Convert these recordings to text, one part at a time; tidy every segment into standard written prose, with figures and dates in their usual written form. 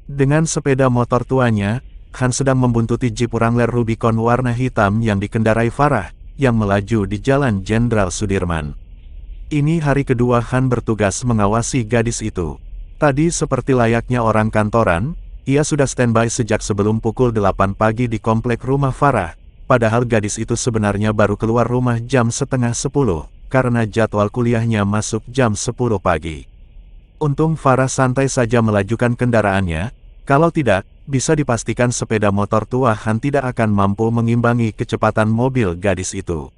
Dengan sepeda motor tuanya, Han sedang membuntuti Jeep Wrangler Rubicon warna hitam yang dikendarai Farah, yang melaju di Jalan Jenderal Sudirman. Ini hari kedua Han bertugas mengawasi gadis itu. Tadi seperti layaknya orang kantoran, ia sudah standby sejak sebelum pukul 8 pagi di komplek rumah Farah, padahal gadis itu sebenarnya baru keluar rumah jam setengah 10, karena jadwal kuliahnya masuk jam 10 pagi. Untung Farah santai saja melajukan kendaraannya, kalau tidak, bisa dipastikan sepeda motor tua Han tidak akan mampu mengimbangi kecepatan mobil gadis itu.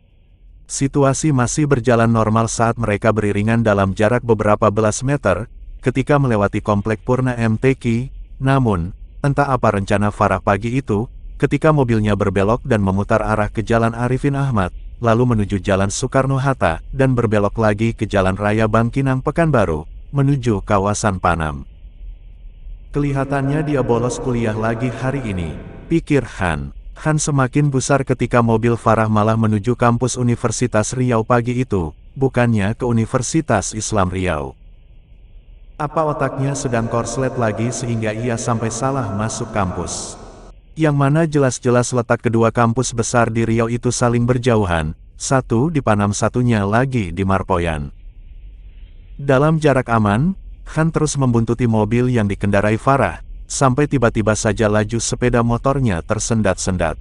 Situasi masih berjalan normal saat mereka beriringan dalam jarak beberapa belas meter, ketika melewati komplek Purna MTQ, namun, entah apa rencana Farah pagi itu, ketika mobilnya berbelok dan memutar arah ke Jalan Arifin Ahmad, lalu menuju Jalan Soekarno-Hatta, dan berbelok lagi ke Jalan Raya Bangkinang Pekanbaru, menuju kawasan Panam. Kelihatannya dia bolos kuliah lagi hari ini, pikir Han. Han semakin gusar ketika mobil Farah malah menuju kampus Universitas Riau pagi itu, bukannya ke Universitas Islam Riau. Apa otaknya sedang korslet lagi sehingga ia sampai salah masuk kampus? Yang mana jelas-jelas letak kedua kampus besar di Riau itu saling berjauhan, satu di Panam satunya lagi di Marpoyan. Dalam jarak aman, Han terus membuntuti mobil yang dikendarai Farah, sampai tiba-tiba saja laju sepeda motornya tersendat-sendat.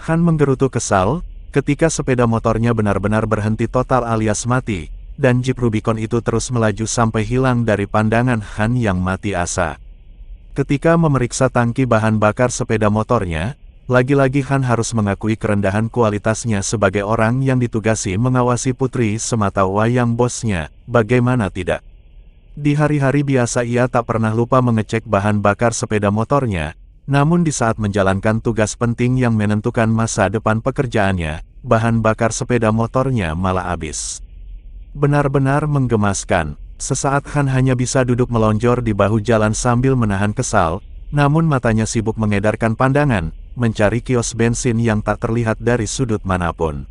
Han menggerutu kesal, ketika sepeda motornya benar-benar berhenti total alias mati, dan Jeep Rubicon itu terus melaju sampai hilang dari pandangan Han yang mati asa. Ketika memeriksa tangki bahan bakar sepeda motornya, lagi-lagi Han harus mengakui kerendahan kualitasnya sebagai orang yang ditugasi mengawasi putri semata wayang bosnya, bagaimana tidak. Di hari-hari biasa ia tak pernah lupa mengecek bahan bakar sepeda motornya, namun di saat menjalankan tugas penting yang menentukan masa depan pekerjaannya, bahan bakar sepeda motornya malah habis. Benar-benar menggemaskan, sesaat Han hanya bisa duduk melonjor di bahu jalan sambil menahan kesal, namun matanya sibuk mengedarkan pandangan, mencari kios bensin yang tak terlihat dari sudut manapun.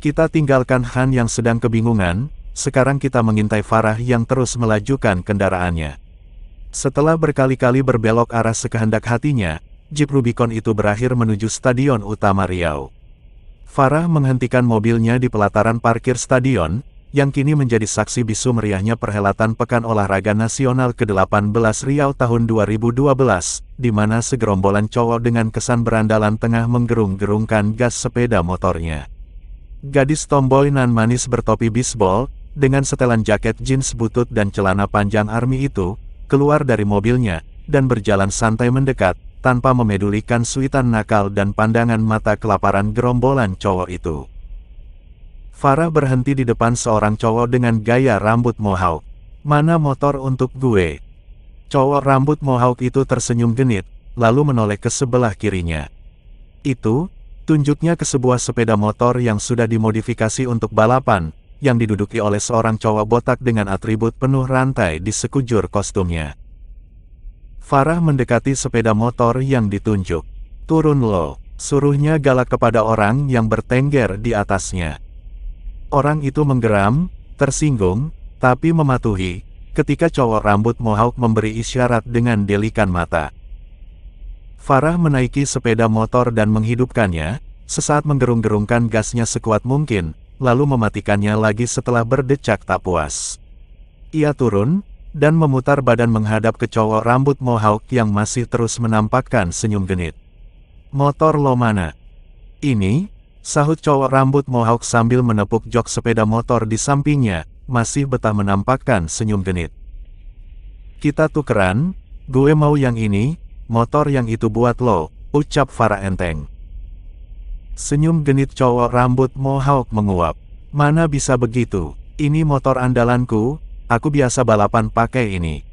Kita tinggalkan Han yang sedang kebingungan. Sekarang kita mengintai Farah yang terus melajukan kendaraannya. Setelah berkali-kali berbelok arah sekehendak hatinya, Jeep Rubicon itu berakhir menuju Stadion Utama Riau. Farah menghentikan mobilnya di pelataran parkir stadion, yang kini menjadi saksi bisu meriahnya perhelatan Pekan Olahraga Nasional ke-18 Riau tahun 2012, di mana segerombolan cowok dengan kesan berandalan tengah menggerung-gerungkan gas sepeda motornya. Gadis tomboy nan manis bertopi bisbol, dengan setelan jaket jeans butut dan celana panjang army itu, keluar dari mobilnya, dan berjalan santai mendekat, tanpa memedulikan suitan nakal dan pandangan mata kelaparan gerombolan cowok itu. Farah berhenti di depan seorang cowok dengan gaya rambut mohawk. "Mana motor untuk gue?" Cowok rambut mohawk itu tersenyum genit, lalu menoleh ke sebelah kirinya. Itu, tunjuknya ke sebuah sepeda motor yang sudah dimodifikasi untuk balapan, yang diduduki oleh seorang cowok botak dengan atribut penuh rantai di sekujur kostumnya. Farah mendekati sepeda motor yang ditunjuk. "Turun lo," suruhnya galak kepada orang yang bertengger di atasnya. Orang itu menggeram, tersinggung, tapi mematuhi, ketika cowok rambut mohawk memberi isyarat dengan delikan mata. Farah menaiki sepeda motor dan menghidupkannya, sesaat menggerung-gerungkan gasnya sekuat mungkin, lalu mematikannya lagi setelah berdecak tak puas. Ia turun, dan memutar badan menghadap ke cowok rambut mohawk yang masih terus menampakkan senyum genit. "Motor lo mana?" "Ini," sahut cowok rambut mohawk sambil menepuk jok sepeda motor di sampingnya, masih betah menampakkan senyum genit. "Kita tukeran, gue mau yang ini, motor yang itu buat lo," ucap Farah enteng. Senyum genit cowok rambut mohawk menguap. "Mana bisa begitu, ini motor andalanku, aku biasa balapan pakai ini."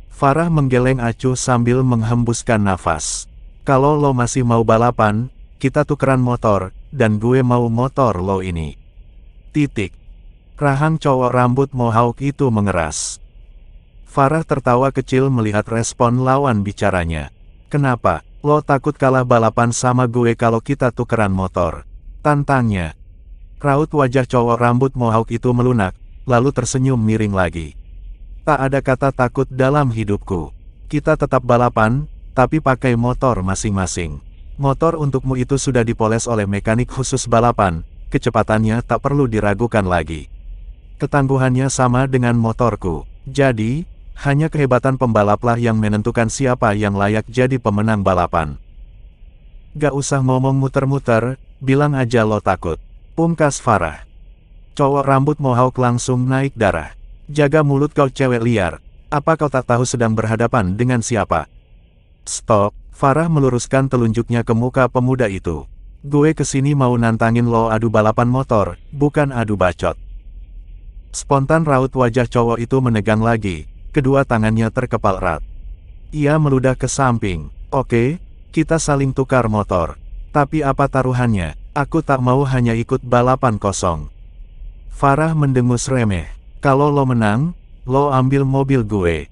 Farah menggeleng acuh sambil menghembuskan nafas. "Kalau lo masih mau balapan, kita tukeran motor, dan gue mau motor lo ini. Titik." Rahang cowok rambut mohawk itu mengeras. Farah tertawa kecil melihat respon lawan bicaranya. "Kenapa? Lo takut kalah balapan sama gue kalau kita tukeran motor?" tantangnya. Raut wajah cowok rambut mohawk itu melunak, lalu tersenyum miring lagi. "Tak ada kata takut dalam hidupku. Kita tetap balapan, tapi pakai motor masing-masing. Motor untukmu itu sudah dipoles oleh mekanik khusus balapan, kecepatannya tak perlu diragukan lagi. Ketangguhannya sama dengan motorku. Jadi, hanya kehebatan pembalaplah yang menentukan siapa yang layak jadi pemenang balapan. Gak usah ngomong muter-muter, bilang aja lo takut. Pungkas Farah. Cowok rambut mohawk langsung naik darah. Jaga mulut kau cewek liar. Apa kau tak tahu sedang berhadapan dengan siapa? Stop, Farah meluruskan telunjuknya ke muka pemuda itu. Gue kesini mau nantangin lo adu balapan motor, bukan adu bacot. Spontan raut wajah cowok itu menegang lagi, kedua tangannya terkepal erat. Ia meludah ke samping. Oke, kita saling tukar motor. Tapi apa taruhannya? Aku tak mau hanya ikut balapan kosong. Farah mendengus remeh. Kalau lo menang, lo ambil mobil gue.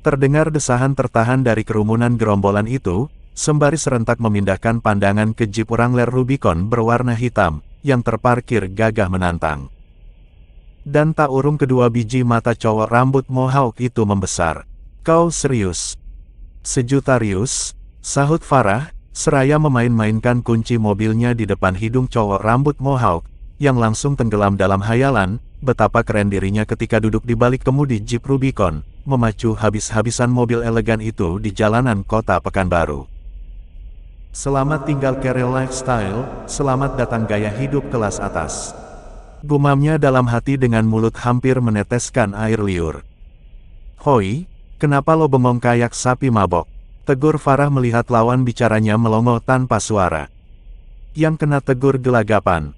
Terdengar desahan tertahan dari kerumunan gerombolan itu, sembari serentak memindahkan pandangan ke Jeep Wrangler Rubicon berwarna hitam, yang terparkir gagah menantang. Dan tak urung kedua biji mata cowok rambut mohawk itu membesar. Kau serius? Sejutarius, sahut Farah, seraya memain-mainkan kunci mobilnya di depan hidung cowok rambut mohawk, yang langsung tenggelam dalam hayalan, betapa keren dirinya ketika duduk di balik kemudi Jeep Rubicon, memacu habis-habisan mobil elegan itu di jalanan kota Pekanbaru. Selamat tinggal Carel Lifestyle, selamat datang gaya hidup kelas atas. Gumamnya dalam hati dengan mulut hampir meneteskan air liur. Hoi, kenapa lo bengong kayak sapi mabok? Tegur Farah melihat lawan bicaranya melongo tanpa suara. Yang kena tegur gelagapan.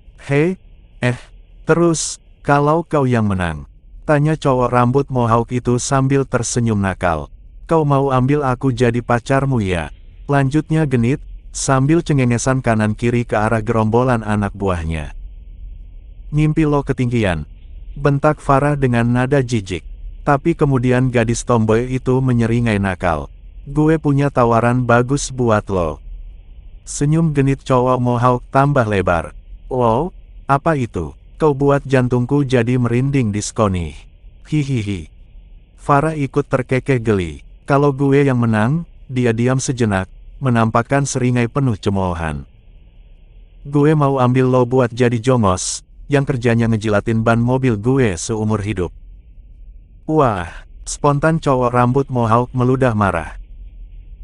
Terus, kalau kau yang menang? Tanya cowok rambut mohawk itu sambil tersenyum nakal. Kau mau ambil aku jadi pacarmu ya? Lanjutnya genit, sambil cengengesan kanan kiri ke arah gerombolan anak buahnya. Mimpi lo ketinggian, bentak Farah dengan nada jijik. Tapi kemudian gadis tomboy itu menyeringai nakal. Gue punya tawaran bagus buat lo. Senyum genit cowok mohawk tambah lebar. Wow, apa itu? Kau buat jantungku jadi merinding diskoni. Hihihi. Farah ikut terkekeh geli. Kalau gue yang menang, dia diam sejenak, menampakkan seringai penuh cemoohan. Gue mau ambil lo buat jadi jongos, yang kerjanya ngejilatin ban mobil gue seumur hidup. Wah, spontan cowok rambut mohawk meludah marah.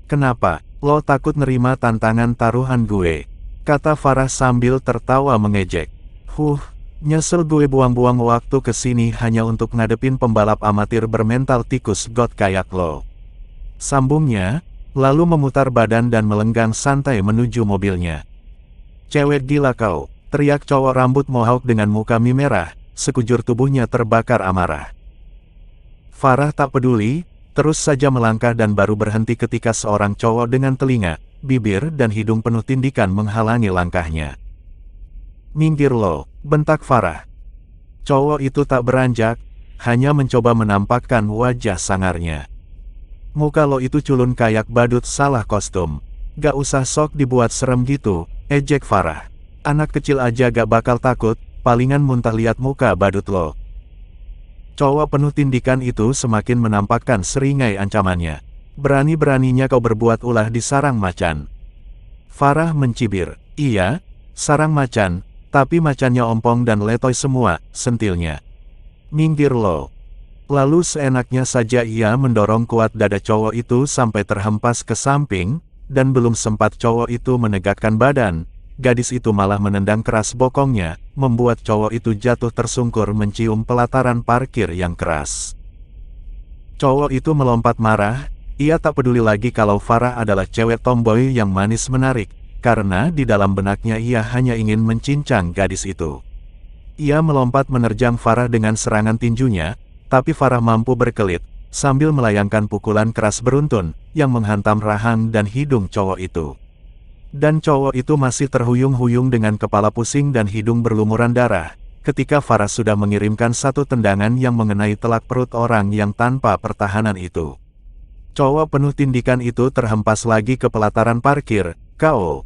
Kenapa, lo takut nerima tantangan taruhan gue? Kata Farah sambil tertawa mengejek. Nyesel gue buang-buang waktu kesini hanya untuk ngadepin pembalap amatir bermental tikus got kayak lo. Sambungnya, lalu memutar badan dan melenggang santai menuju mobilnya. Cewek gila kau, teriak cowok rambut mohawk dengan muka mie merah, sekujur tubuhnya terbakar amarah. Farah tak peduli, terus saja melangkah dan baru berhenti ketika seorang cowok dengan telinga, bibir dan hidung penuh tindikan menghalangi langkahnya. Minggir lo, bentak Farah. Cowok itu tak beranjak, hanya mencoba menampakkan wajah sangarnya. Muka lo itu culun kayak badut salah kostum. Gak usah sok dibuat serem gitu, ejek Farah. Anak kecil aja gak bakal takut, palingan muntah lihat muka badut lo. Cowok penuh tindikan itu semakin menampakkan seringai ancamannya. Berani-beraninya kau berbuat ulah di sarang macan. Farah mencibir. Iya, sarang macan, tapi macannya ompong dan letoy semua, sentilnya. Minggir lo. Lalu seenaknya saja ia mendorong kuat dada cowok itu sampai terhempas ke samping, dan belum sempat cowok itu menegakkan badan, gadis itu malah menendang keras bokongnya, membuat cowok itu jatuh tersungkur mencium pelataran parkir yang keras. Cowok itu melompat marah, ia tak peduli lagi kalau Farah adalah cewek tomboy yang manis menarik, karena di dalam benaknya ia hanya ingin mencincang gadis itu. Ia melompat menerjang Farah dengan serangan tinjunya, tapi Farah mampu berkelit, sambil melayangkan pukulan keras beruntun, yang menghantam rahang dan hidung cowok itu. Dan cowok itu masih terhuyung-huyung dengan kepala pusing dan hidung berlumuran darah, ketika Farah sudah mengirimkan satu tendangan yang mengenai telak perut orang yang tanpa pertahanan itu. Cowok penuh tindikan itu terhempas lagi ke pelataran parkir, KO.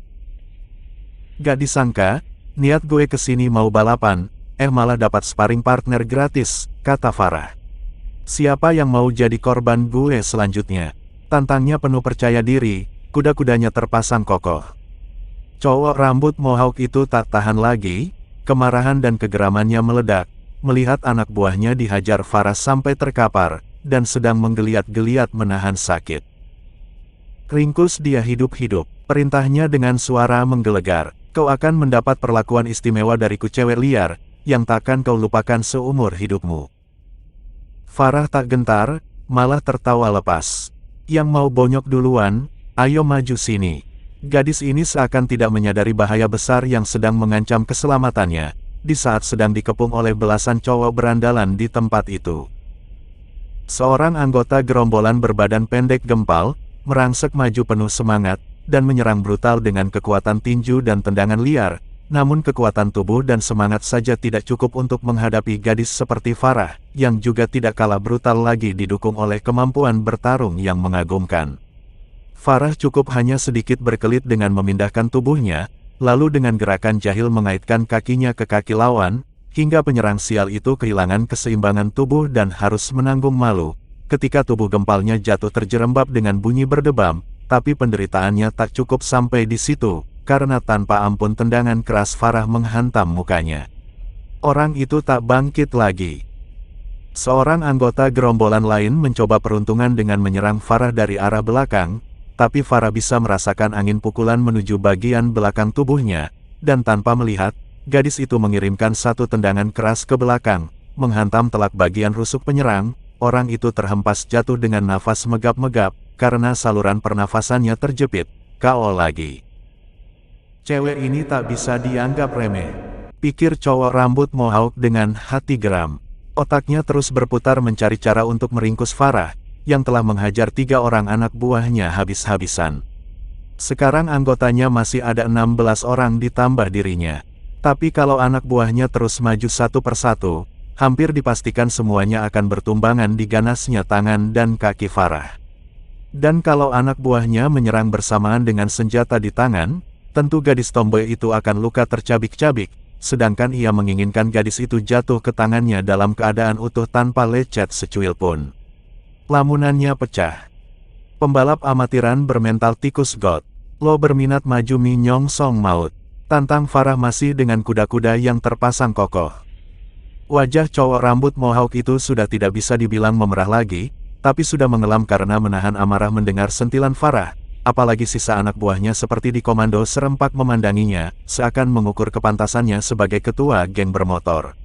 Gak disangka, niat gue kesini mau balapan, malah dapat sparring partner gratis, kata Farah. Siapa yang mau jadi korban gue selanjutnya? Tantangnya penuh percaya diri, kuda-kudanya terpasang kokoh. Cowok rambut mohawk itu tak tahan lagi, kemarahan dan kegeramannya meledak, melihat anak buahnya dihajar Farah sampai terkapar, dan sedang menggeliat-geliat menahan sakit. Ringkus dia hidup-hidup, perintahnya dengan suara menggelegar, kau akan mendapat perlakuan istimewa dariku cewek liar, yang takkan kau lupakan seumur hidupmu. Farah tak gentar, malah tertawa lepas. Yang mau bonyok duluan, ayo maju sini. Gadis ini seakan tidak menyadari bahaya besar yang sedang mengancam keselamatannya, di saat sedang dikepung oleh belasan cowok berandalan di tempat itu. Seorang anggota gerombolan berbadan pendek gempal, merangsek maju penuh semangat, dan menyerang brutal dengan kekuatan tinju dan tendangan liar, namun kekuatan tubuh dan semangat saja tidak cukup untuk menghadapi gadis seperti Farah, yang juga tidak kalah brutal lagi didukung oleh kemampuan bertarung yang mengagumkan. Farah cukup hanya sedikit berkelit dengan memindahkan tubuhnya, lalu dengan gerakan jahil mengaitkan kakinya ke kaki lawan, hingga penyerang sial itu kehilangan keseimbangan tubuh dan harus menanggung malu, ketika tubuh gempalnya jatuh terjerembab dengan bunyi berdebam, tapi penderitaannya tak cukup sampai di situ, karena tanpa ampun tendangan keras Farah menghantam mukanya. Orang itu tak bangkit lagi. Seorang anggota gerombolan lain mencoba peruntungan dengan menyerang Farah dari arah belakang, tapi Farah bisa merasakan angin pukulan menuju bagian belakang tubuhnya, dan tanpa melihat, gadis itu mengirimkan satu tendangan keras ke belakang, menghantam telak bagian rusuk penyerang. Orang itu terhempas jatuh dengan nafas megap-megap, karena saluran pernafasannya terjepit, KO lagi. Cewek ini tak bisa dianggap remeh, pikir cowok rambut mohawk dengan hati geram. Otaknya terus berputar mencari cara untuk meringkus Farah, yang telah menghajar 3 orang anak buahnya habis-habisan. Sekarang anggotanya masih ada 16 orang ditambah dirinya. Tapi kalau anak buahnya terus maju satu persatu, hampir dipastikan semuanya akan bertumbangan di ganasnya tangan dan kaki Farah. Dan kalau anak buahnya menyerang bersamaan dengan senjata di tangan, tentu gadis tomboy itu akan luka tercabik-cabik, sedangkan ia menginginkan gadis itu jatuh ke tangannya dalam keadaan utuh tanpa lecet secuil pun. Lamunannya pecah. Pembalap amatiran bermental tikus got. Lo berminat maju minyong song maut. Tantang Farah masih dengan kuda-kuda yang terpasang kokoh. Wajah cowok rambut mohawk itu sudah tidak bisa dibilang memerah lagi, tapi sudah mengelam karena menahan amarah mendengar sentilan Farah, apalagi sisa anak buahnya seperti di komando serempak memandanginya, seakan mengukur kepantasannya sebagai ketua geng bermotor.